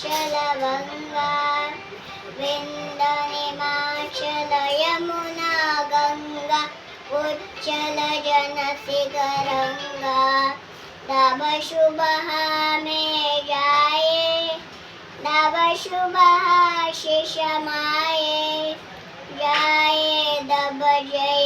लवंगा विंद हिमाचल यमुना गंगा उच्चल जनसी गरंगा तब शुभ में जाए तब शुभ शिष माए जाए दब जय